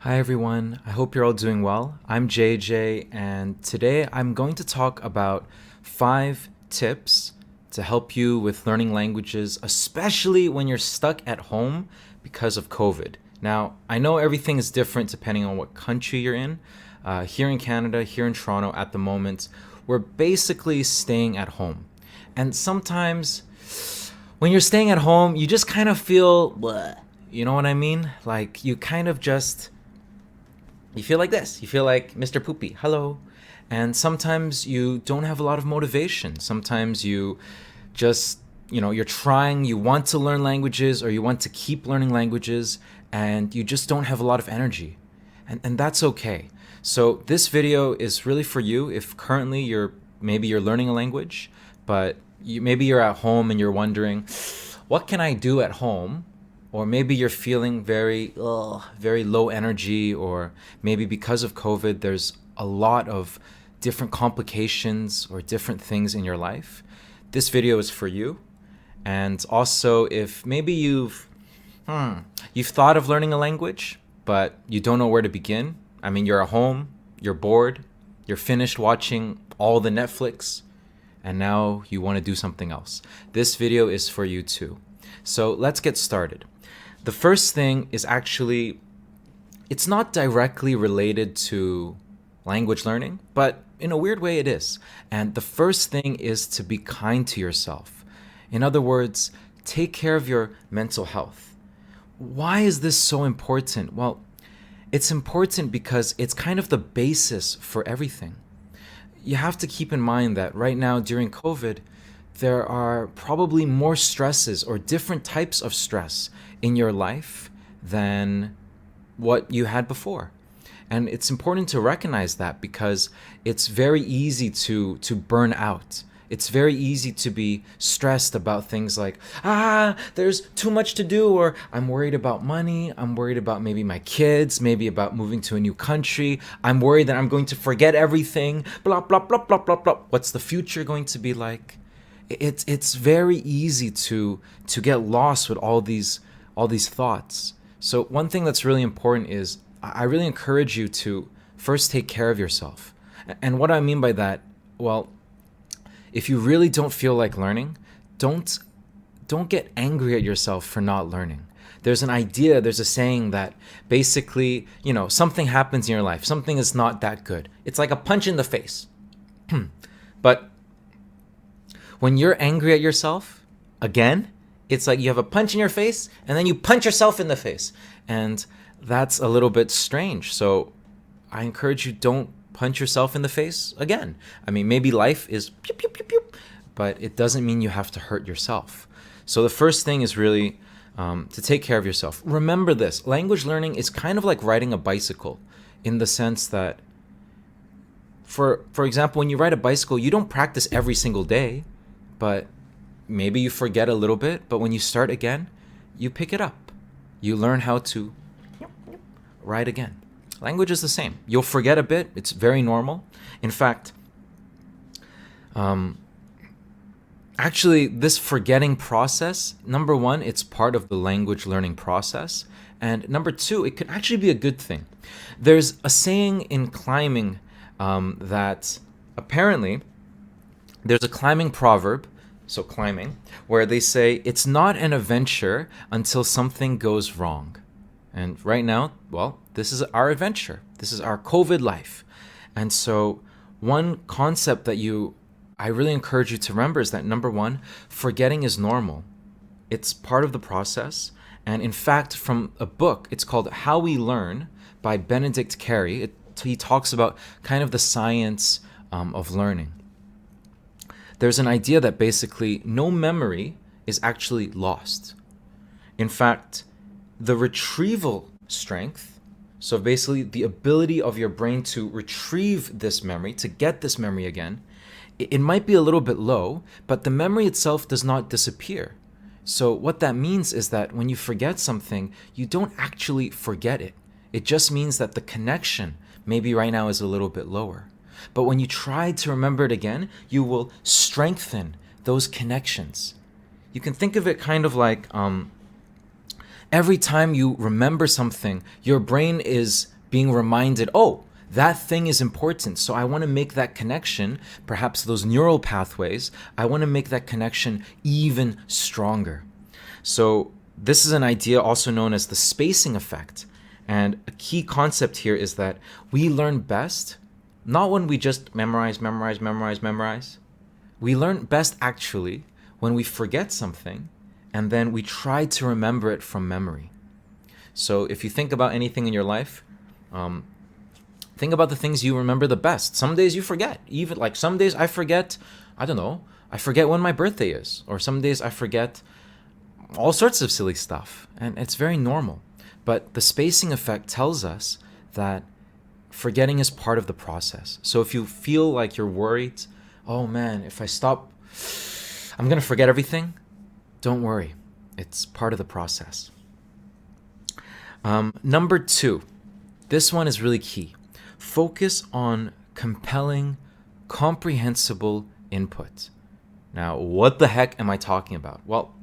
Hi everyone, I hope you're all doing well. I'm JJ, and today I'm going to talk about 5 tips to help you with learning languages, especially when you're stuck at home because of COVID. Now, I know everything is different depending on what country you're in. Here in Canada, here in Toronto at the moment, we're basically staying at home. And sometimes when you're staying at home, you just kind of feel, bleh, you know what I mean? Like you kind of just you feel like this. You feel like Mr. Poopy. Hello. And sometimes you don't have a lot of motivation. Sometimes you just, you're trying, you want to learn languages or you want to keep learning languages and you just don't have a lot of energy. And that's okay. So this video is really for you if currently maybe you're learning a language, but maybe you're at home and you're wondering, what can I do at home? Or maybe you're feeling very low energy, or maybe because of COVID, there's a lot of different complications or different things in your life. This video is for you. And also, if maybe you've thought of learning a language, but you don't know where to begin. I mean, you're at home, you're bored, you're finished watching all the Netflix, and now you want to do something else. This video is for you too. So let's get started. The first thing is actually, it's not directly related to language learning, but in a weird way it is. And the first thing is to be kind to yourself. In other words, take care of your mental health. Why is this so important? Well, it's important because it's kind of the basis for everything. You have to keep in mind that right now during COVID, there are probably more stresses or different types of stress in your life than what you had before. And it's important to recognize that because it's very easy to burn out. It's very easy to be stressed about things like, there's too much to do, or I'm worried about money, I'm worried about maybe my kids, maybe about moving to a new country, I'm worried that I'm going to forget everything, blah, blah, blah, blah, blah, blah. What's the future going to be like? It's very easy to get lost with all these thoughts. So one thing that's really important is I really encourage you to first take care of yourself. And what I mean by that, well, if you really don't feel like learning, don't get angry at yourself for not learning. There's a saying that basically, something happens in your life, something is not that good. It's like a punch in the face. But when you're angry at yourself, again, it's like you have a punch in your face and then you punch yourself in the face. And that's a little bit strange. So I encourage you, don't punch yourself in the face again. I mean, maybe life is pew, pew, pew, pew, but it doesn't mean you have to hurt yourself. So the first thing is really to take care of yourself. Remember this, language learning is kind of like riding a bicycle in the sense that, for example, when you ride a bicycle, you don't practice every single day. But maybe you forget a little bit, but when you start again, you pick it up. You learn how to ride again. Language is the same. You'll forget a bit. It's very normal. In fact, actually, this forgetting process, number one, it's part of the language learning process. And number two, it could actually be a good thing. There's a saying in climbing that apparently, there's a climbing proverb, so climbing, where they say, it's not an adventure until something goes wrong. And right now, well, this is our adventure. This is our COVID life. And so one concept that I really encourage you to remember is that number one, forgetting is normal. It's part of the process. And in fact, from a book, it's called How We Learn by Benedict Carey. He talks about kind of the science of learning. There's an idea that basically no memory is actually lost. In fact, the retrieval strength, so basically the ability of your brain to retrieve this memory, to get this memory again, it might be a little bit low, but the memory itself does not disappear. So what that means is that when you forget something, you don't actually forget it. It just means that the connection maybe right now is a little bit lower. But when you try to remember it again, you will strengthen those connections. You can think of it kind of like Every time you remember something, your brain is being reminded, oh, that thing is important. So I want to make that connection, perhaps those neural pathways, I want to make that connection even stronger. So this is an idea also known as the spacing effect. And a key concept here is that we learn best not when we just memorize. We learn best actually when we forget something and then we try to remember it from memory. So if you think about anything in your life, think about the things you remember the best. Some days you forget. Even like some days I forget, I forget when my birthday is. Or some days I forget all sorts of silly stuff. And it's very normal. But the spacing effect tells us that forgetting is part of the process. So if you feel like you're worried, oh man, if I stop, I'm going to forget everything. Don't worry. It's part of the process. Number 2, this one is really key. Focus on compelling, comprehensible input. Now, what the heck am I talking about? Well,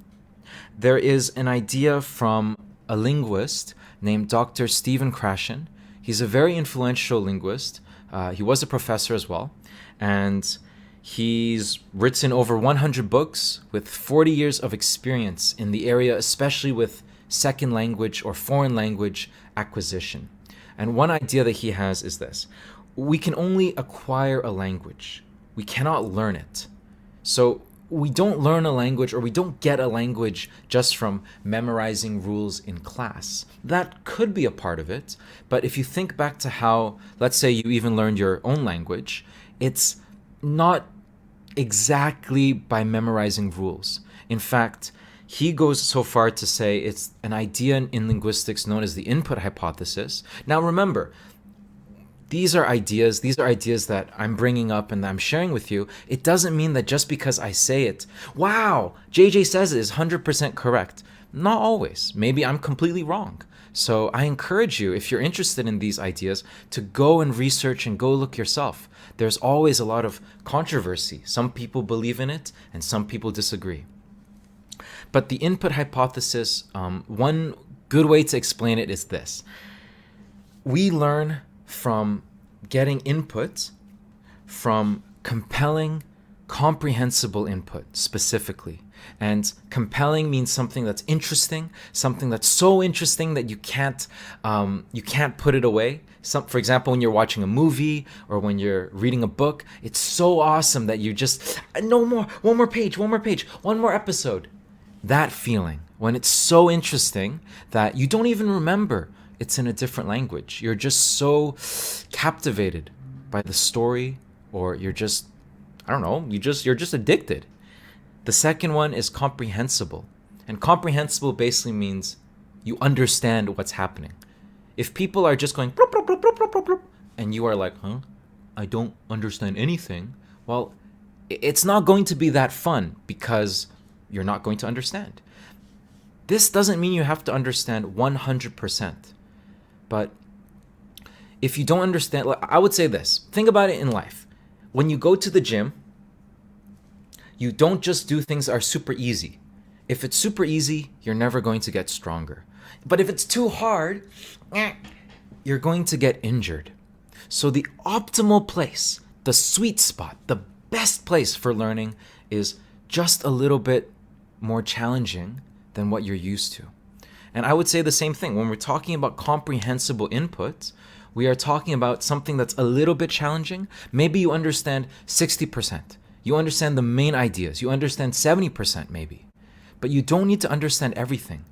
there is an idea from a linguist named Dr. Stephen Krashen. He's a very influential linguist. He was a professor as well. And he's written over 100 books with 40 years of experience in the area, especially with second language or foreign language acquisition. And one idea that he has is this: we can only acquire a language. We cannot learn it. So we don't learn a language, or we don't get a language just from memorizing rules in class. That could be a part of it, but if you think back to how, let's say you even learned your own language, it's not exactly by memorizing rules. In fact, he goes so far to say it's an idea in linguistics known as the input hypothesis. Now remember, these are ideas that I'm bringing up and that I'm sharing with you. It doesn't mean that just because I say it, wow, JJ says it is 100% correct. Not always. Maybe I'm completely wrong. So I encourage you, if you're interested in these ideas, to go and research and go look yourself. There's always a lot of controversy. Some people believe in it and some people disagree. But the input hypothesis, one good way to explain it is this. We learn from getting input from compelling, comprehensible input specifically. And compelling means something that's interesting, something that's so interesting that you can't put it away. For example, when you're watching a movie or when you're reading a book, it's so awesome that you just, no more, one more page, one more episode. That feeling, when it's so interesting that you don't even remember it's in a different language. You're just so captivated by the story, or you're just, you're just addicted. The second one is comprehensible. And comprehensible basically means you understand what's happening. If people are just going, bloop, bloop, bloop, bloop, bloop, bloop, and you are like, I don't understand anything, well, it's not going to be that fun because you're not going to understand. This doesn't mean you have to understand 100%. But if you don't understand, I would say this. Think about it in life. When you go to the gym, you don't just do things that are super easy. If it's super easy, you're never going to get stronger. But if it's too hard, you're going to get injured. So the optimal place, the sweet spot, the best place for learning is just a little bit more challenging than what you're used to. And I would say the same thing. When we're talking about comprehensible input, we are talking about something that's a little bit challenging. Maybe you understand 60%. You understand the main ideas. You understand 70% maybe. But you don't need to understand everything.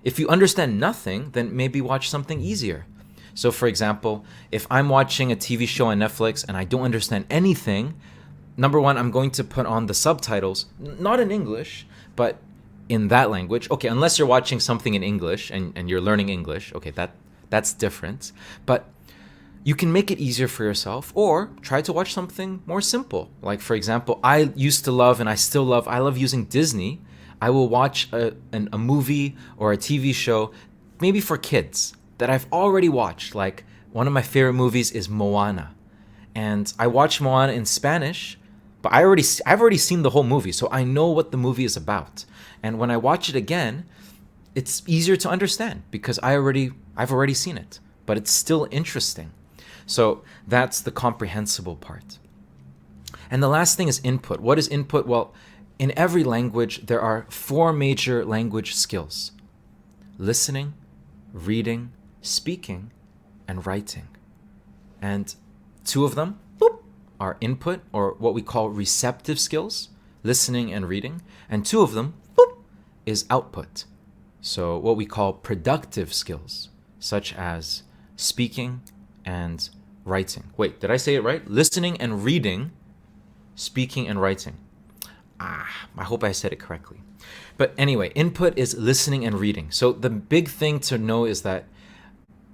If you understand nothing, then maybe watch something easier. So for example, if I'm watching a TV show on Netflix and I don't understand anything, number one, I'm going to put on the subtitles, not in English, but in that language. Okay, unless you're watching something in English and you're learning English, okay, that's different. But you can make it easier for yourself, or try to watch something more simple. Like for example, I used to love, and I still love, I love using Disney. I will watch a movie or a TV show, maybe for kids, that I've already watched. Like one of my favorite movies is Moana. And I watched Moana in Spanish, but I've already seen the whole movie, so I know what the movie is about. And when I watch it again, it's easier to understand because I've already seen it, but it's still interesting. So that's the comprehensible part. And the last thing is input. What is input? Well, in every language, there are 4 major language skills: listening, reading, speaking, and writing. And 2 of them are input, or what we call receptive skills, listening and reading. And 2 of them is output, so what we call productive skills, such as speaking and writing. Wait, did I say it right? Listening and reading, speaking and writing. I hope I said it correctly. But anyway, input is listening and reading. So the big thing to know is that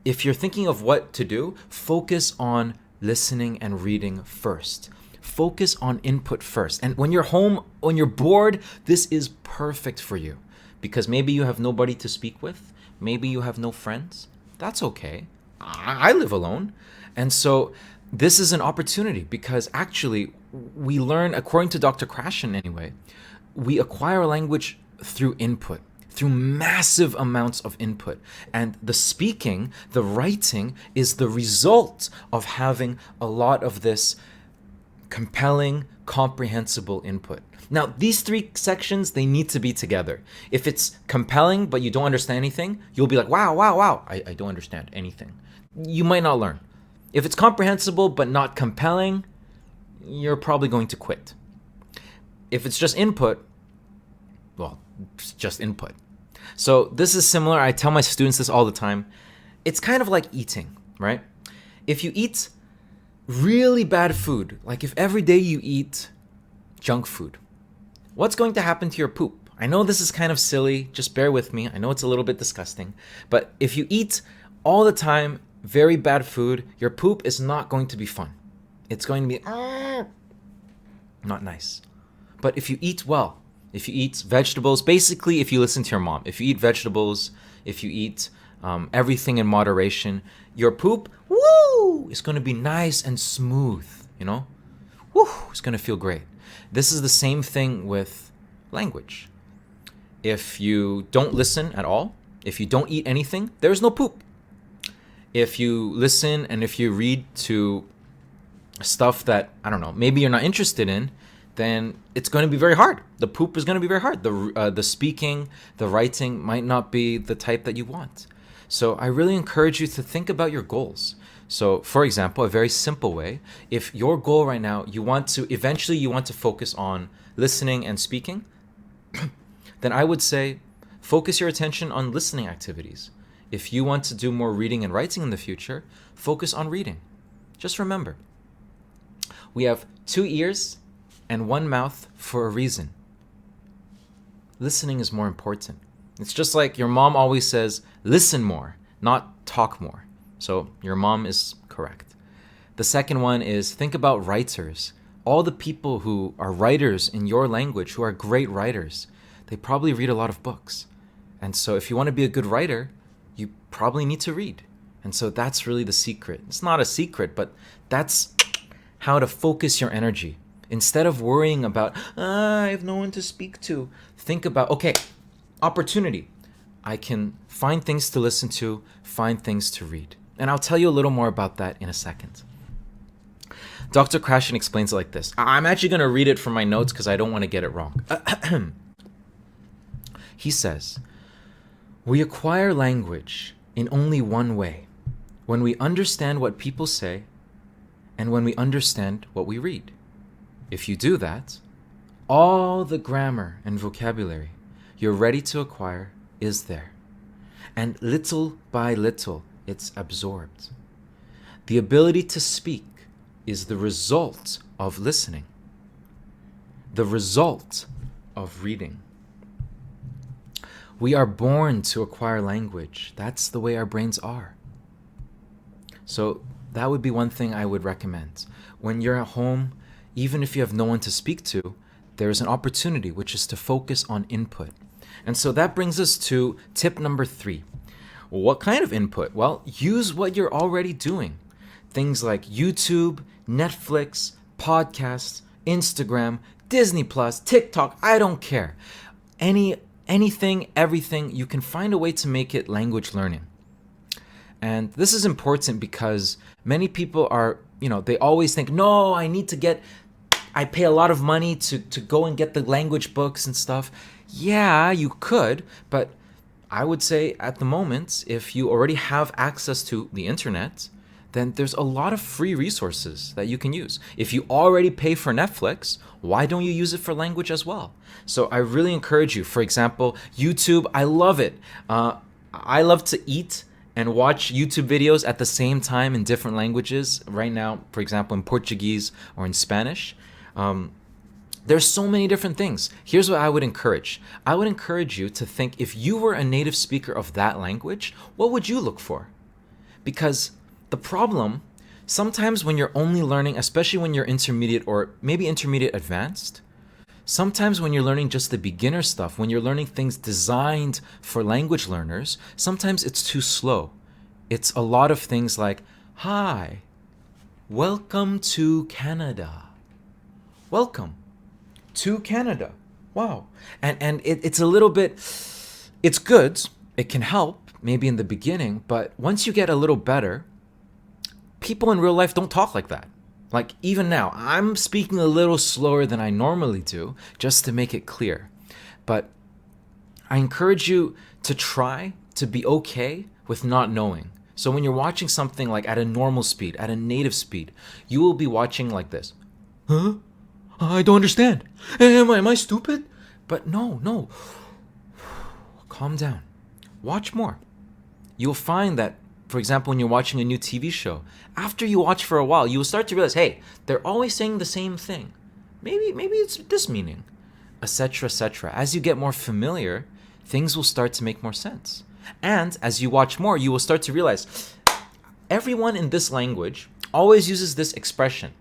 if you're thinking of what to do, focus on listening and reading first. Focus on input first. And when you're home, when you're bored, this is perfect for you, because maybe you have nobody to speak with. Maybe you have no friends. That's okay. I live alone. And so this is an opportunity, because actually we learn, according to Dr. Krashen anyway, we acquire language through input, through massive amounts of input. And the speaking, the writing, is the result of having a lot of this compelling, comprehensible input. Now, these 3 sections, they need to be together. If it's compelling, but you don't understand anything, you'll be like, wow, I don't understand anything. You might not learn. If it's comprehensible, but not compelling, you're probably going to quit. If it's just input, well, it's just input. So this is similar. I tell my students this all the time. It's kind of like eating, right? If you eat really bad food, like if every day you eat junk food, what's going to happen to your poop? I know this is kind of silly, just bear with me. I know it's a little bit disgusting, but if you eat all the time very bad food, your poop is not going to be fun. It's going to be not nice. But if you eat well, if you eat vegetables, basically if you listen to your mom, if you eat vegetables, if you eat everything in moderation, your poop, is going to be nice and smooth, it's going to feel great. This is the same thing with language. If you don't listen at all, if you don't eat anything, there's no poop. If you listen and if you read to stuff that, I don't know, maybe you're not interested in, then it's going to be very hard. The poop is going to be very hard. The speaking, the writing might not be the type that you want. So I really encourage you to think about your goals. So for example, a very simple way, if your goal right now, you want to focus on listening and speaking, then I would say focus your attention on listening activities. If you want to do more reading and writing in the future, focus on reading. Just remember, we have 2 ears and 1 mouth for a reason. Listening is more important. It's just like your mom always says, listen more, not talk more. So your mom is correct. The second one is think about writers. All the people who are writers in your language, who are great writers, they probably read a lot of books. And so if you want to be a good writer, you probably need to read. And so that's really the secret. It's not a secret, but that's how to focus your energy. Instead of worrying about, I have no one to speak to, think about, okay, opportunity. I can find things to listen to, find things to read. And I'll tell you a little more about that in a second. Dr. Krashen explains it like this. I'm actually going to read it from my notes because I don't want to get it wrong. He says, we acquire language in only one way, when we understand what people say and when we understand what we read. If you do that, all the grammar and vocabulary you're ready to acquire is there. And little by little, it's absorbed. The ability to speak is the result of listening, the result of reading. We are born to acquire language. That's the way our brains are. So that would be one thing I would recommend. When you're at home, even if you have no one to speak to, there's an opportunity, which is to focus on input. And so that brings us to tip number 3. What kind of input? Well, use what you're already doing. Things like YouTube, Netflix, podcasts, Instagram, Disney Plus, TikTok, I don't care. Any anything, everything, you can find a way to make it language learning. And this is important because many people are, they always think, no, I pay a lot of money to go and get the language books and stuff. Yeah, you could, but I would say at the moment, if you already have access to the internet, then there's a lot of free resources that you can use. If you already pay for Netflix, why don't you use it for language as well? So I really encourage you. For example, YouTube, I love it. I love to eat and watch YouTube videos at the same time in different languages. Right now, for example, in Portuguese or in Spanish. There's so many different things. Here's what I would encourage. I would encourage you to think, if you were a native speaker of that language, what would you look for? Because the problem, sometimes when you're only learning, especially when you're intermediate or maybe intermediate advanced, sometimes when you're learning just the beginner stuff, when you're learning things designed for language learners, sometimes it's too slow. It's a lot of things like, hi, welcome to Canada. Welcome to Canada. Wow. And it's a little bit, it's good. It can help maybe in the beginning, but once you get a little better, people in real life don't talk like that. Like even now, I'm speaking a little slower than I normally do just to make it clear. But I encourage you to try to be okay with not knowing. So when you're watching something like at a normal speed, at a native speed, you will be watching like this. Huh? I don't understand. Am I stupid? But no. Calm down. Watch more. You'll find that, for example, when you're watching a new TV show, after you watch for a while, you will start to realize, hey, they're always saying the same thing. Maybe it's this meaning, etc., etc. As you get more familiar, things will start to make more sense. And as you watch more, you will start to realize everyone in this language always uses this expression.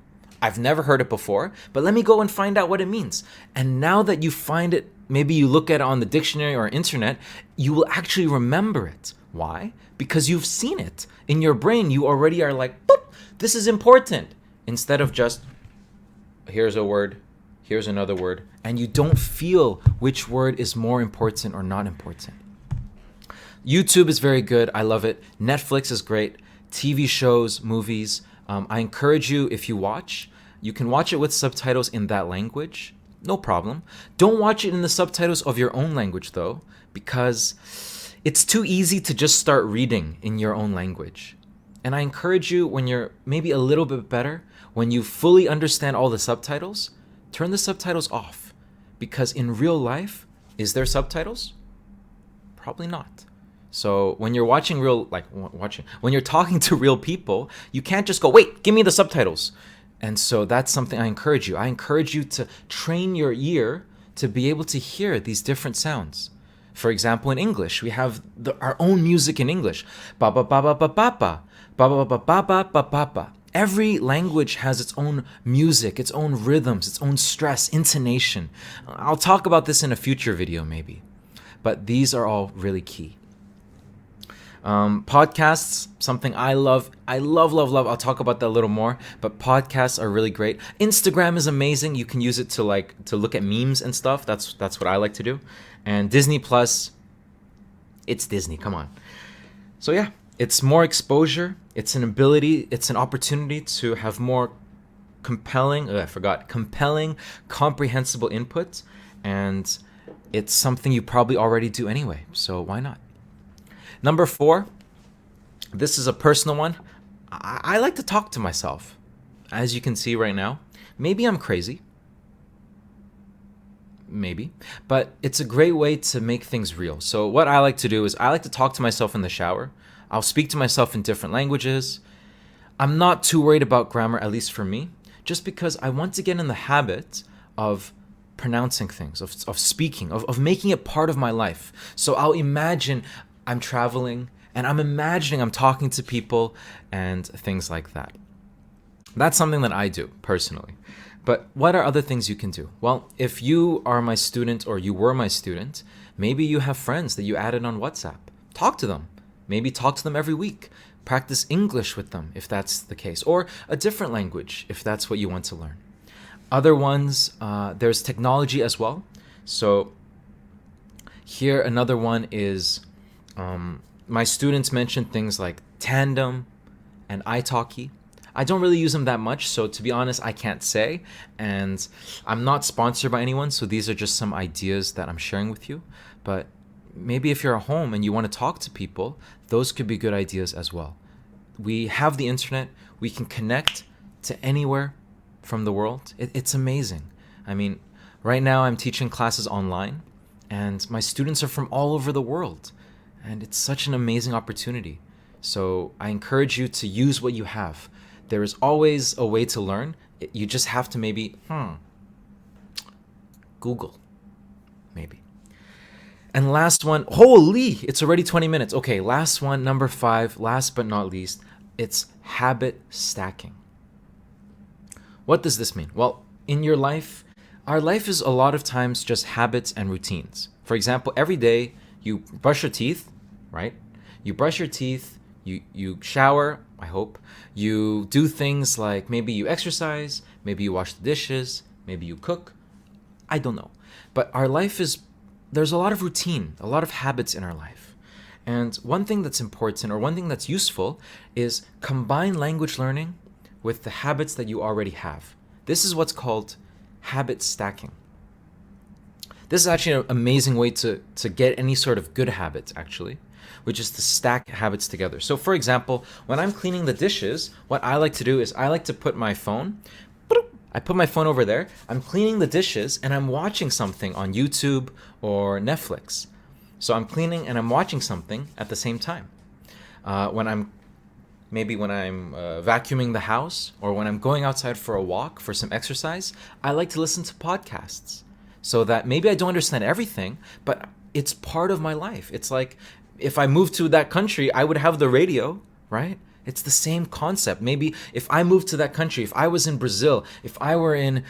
I've never heard it before, but let me go and find out what it means. And now that you find it, maybe you look at it on the dictionary or internet, you will actually remember it. Why? Because you've seen it. In your brain, you already are like, boop, this is important. Instead of just, here's a word, here's another word, and you don't feel which word is more important or not important. YouTube is very good. I love it. Netflix is great. TV shows, movies. I encourage you, if you watch, you can watch it with subtitles in that language. No problem. Don't watch it in the subtitles of your own language, though, because it's too easy to just start reading in your own language. And I encourage you, when you're maybe a little bit better, when you fully understand all the subtitles, turn the subtitles off. Because in real life, is there subtitles? Probably not. So when you're when you're talking to real people, you can't just go, wait, give me the subtitles. And so that's something I encourage you. I encourage you to train your ear to be able to hear these different sounds. For example, in English, we have our own music in English. Ba ba ba ba ba ba ba ba ba ba ba ba ba ba ba. Every language has its own music, its own rhythms, its own stress, intonation. I'll talk about this in a future video maybe. But these are all really key. Podcasts, something I love. I'll talk about that a little more, but podcasts are really great. Instagram is amazing. You can use it to look at memes and stuff. That's what I like to do. And Disney Plus, it's Disney, come on. So yeah, it's more exposure. It's an ability, it's an opportunity to have more compelling, comprehensible input, and it's something you probably already do anyway, so why not? Number 4, this is a personal one. I like to talk to myself. As you can see right now, maybe I'm crazy. Maybe. But it's a great way to make things real. So what I like to do is I like to talk to myself in the shower. I'll speak to myself in different languages. I'm not too worried about grammar, at least for me, just because I want to get in the habit of pronouncing things, of speaking, of making it part of my life. So I'll imagine I'm traveling, and I'm imagining I'm talking to people and things like that. That's something that I do personally. But what are other things you can do? Well, if you are my student or you were my student, maybe you have friends that you added on WhatsApp. Talk to them. Maybe talk to them every week. Practice English with them if that's the case, or a different language if that's what you want to learn. Other ones, there's technology as well. So Here, another one is my students mentioned things like tandem and italki. I don't really use them that much, so to be honest, I can't say. And I'm not sponsored by anyone, so these are just some ideas that I'm sharing with you. But maybe if you're at home and you want to talk to people, those could be good ideas as well. We have the internet, we can connect to anywhere from the world. It's amazing. I mean, right now I'm teaching classes online, and my students are from all over the world. And it's such an amazing opportunity. So I encourage you to use what you have. There is always a way to learn. You just have to maybe, Google, maybe. And last one, holy, it's already 20 minutes. Okay, last one, number 5, last but not least, it's habit stacking. What does this mean? Well, in your life, our life is a lot of times just habits and routines. For example, every day you brush your teeth, right? You brush your teeth, you shower, I hope. You do things like maybe you exercise, maybe you wash the dishes, maybe you cook. I don't know. But our life there's a lot of routine, a lot of habits in our life. And one thing that's important, or one thing that's useful, is combine language learning with the habits that you already have. This is what's called habit stacking. This is actually an amazing way to get any sort of good habits, actually, which is to stack habits together. So for example, when I'm cleaning the dishes, what I like to do is I like to put my phone, I put my phone over there, I'm cleaning the dishes, and I'm watching something on YouTube or Netflix. So I'm cleaning and I'm watching something at the same time. When I'm vacuuming the house, or when I'm going outside for a walk, for some exercise, I like to listen to podcasts. So that maybe I don't understand everything, but it's part of my life. It's like if I moved to that country, I would have the radio, right? It's the same concept. Maybe if I moved to that country, if I was in Brazil, if I were in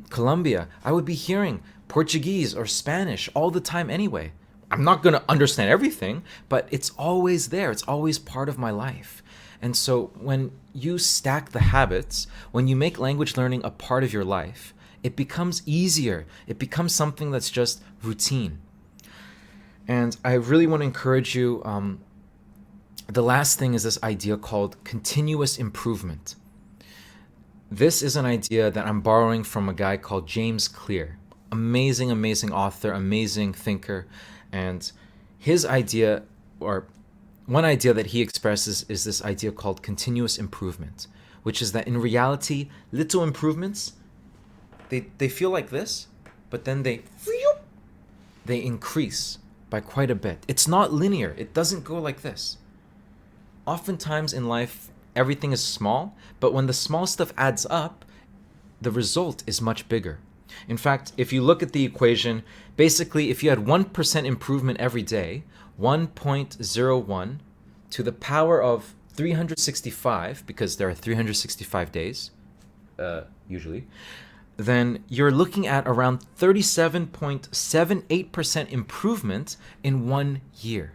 Colombia, I would be hearing Portuguese or Spanish all the time anyway. I'm not going to understand everything, but it's always there. It's always part of my life. And so when you stack the habits, when you make language learning a part of your life, it becomes easier. It becomes something that's just routine. And I really want to encourage you, the last thing is this idea called continuous improvement. This is an idea that I'm borrowing from a guy called James Clear. Amazing, amazing author, amazing thinker. And his idea, or one idea that he expresses, is this idea called continuous improvement, which is that in reality, little improvements, they feel like this, but then they increase by quite a bit. It's not linear. It doesn't go like this. Oftentimes in life, everything is small, but when the small stuff adds up, the result is much bigger. In fact, if you look at the equation, basically if you had 1% improvement every day, 1.01 to the power of 365, because there are 365 days, usually, then you're looking at around 37.78% improvement in 1 year.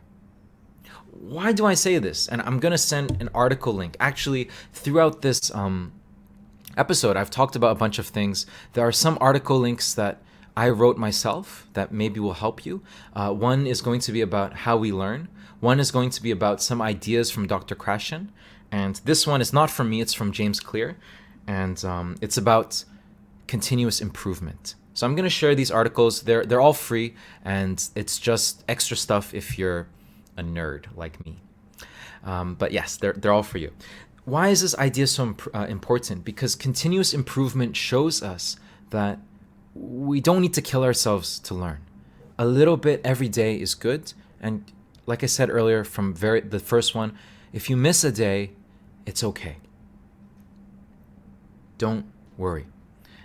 Why do I say this? And I'm going to send an article link. Actually, throughout this episode, I've talked about a bunch of things. There are some article links that I wrote myself that maybe will help you. One is going to be about how we learn. One is going to be about some ideas from Dr. Krashen. And this one is not from me, it's from James Clear. And it's about continuous improvement. So I'm going to share these articles. They're all free, and it's just extra stuff if you're a nerd like me. But yes, they're all for you. Why is this idea so important? Because continuous improvement shows us that we don't need to kill ourselves to learn. A little bit every day is good. And like I said earlier from the first one, if you miss a day, it's okay. Don't worry.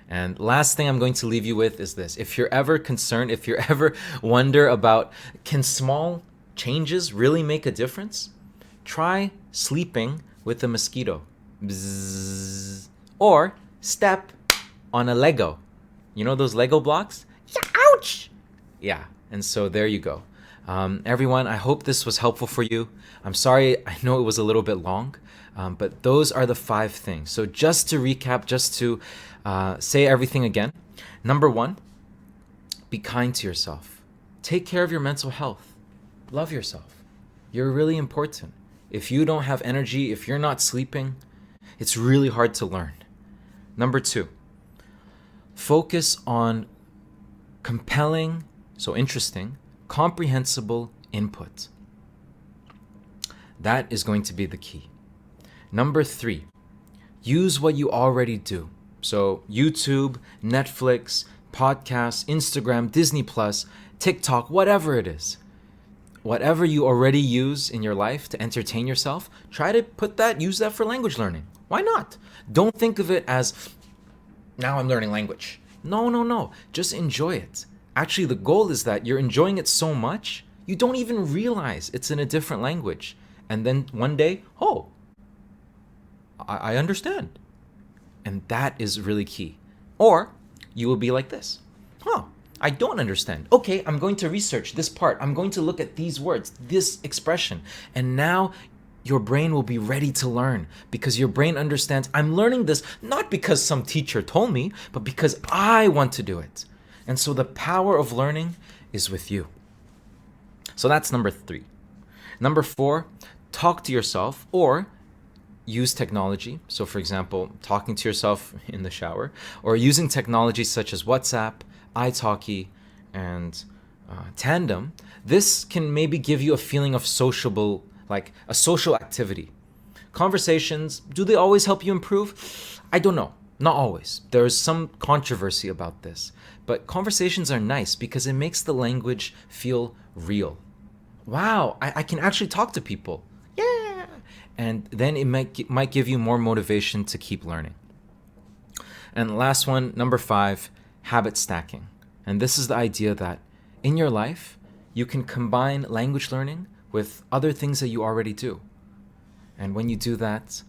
And last thing I'm going to leave you with is this. If you're ever concerned, if you ever wonder about, can small changes really make a difference? Try sleeping with a mosquito. Bzzz. Or step on a Lego. You know those Lego blocks? Yeah, ouch! Yeah, and so there you go. Everyone, I hope this was helpful for you. I'm sorry, I know it was a little bit long, but those are the 5 things. So just to recap, just to say everything again. Number 1, be kind to yourself. Take care of your mental health. Love yourself. You're really important. If you don't have energy, if you're not sleeping, it's really hard to learn. Number 2, focus on compelling, so interesting, comprehensible input. That is going to be the key. Number 3, use what you already do. So YouTube, Netflix, podcasts, Instagram, Disney Plus, TikTok, whatever it is. Whatever you already use in your life to entertain yourself, try to use that for language learning. Why not? Don't think of it as, now I'm learning language. No. Just enjoy it. Actually, the goal is that you're enjoying it so much, you don't even realize it's in a different language. And then one day, I understand. And that is really key. Or you will be like this. I don't understand. Okay, I'm going to research this part. I'm going to look at these words, this expression. And now your brain will be ready to learn because your brain understands I'm learning this not because some teacher told me, but because I want to do it. And so the power of learning is with you. So that's number 3. Number 4, talk to yourself or use technology. So for example, talking to yourself in the shower or using technology such as WhatsApp, italki, and Tandem. This can maybe give you a feeling of sociable, like a social activity. Conversations, do they always help you improve? I don't know. Not always. There is some controversy about this. But conversations are nice because it makes the language feel real. Wow, I can actually talk to people. Yeah. And then it might give you more motivation to keep learning. And last one, number 5, habit stacking. And this is the idea that in your life, you can combine language learning with other things that you already do. And when you do that,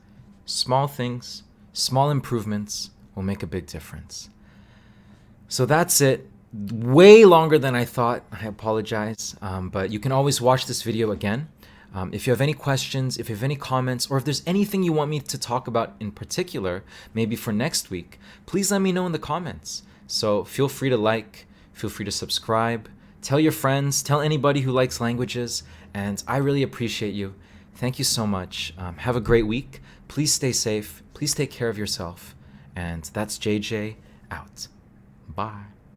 small things, small improvements will make a big difference. So that's it. Way longer than I thought. I apologize. But you can always watch this video again. If you have any questions, if you have any comments, or if there's anything you want me to talk about in particular, maybe for next week, please let me know in the comments. So feel free to like, feel free to subscribe, tell your friends, tell anybody who likes languages, and I really appreciate you. Thank you so much. Have a great week. Please stay safe. Please take care of yourself. And that's JJ out. Bye.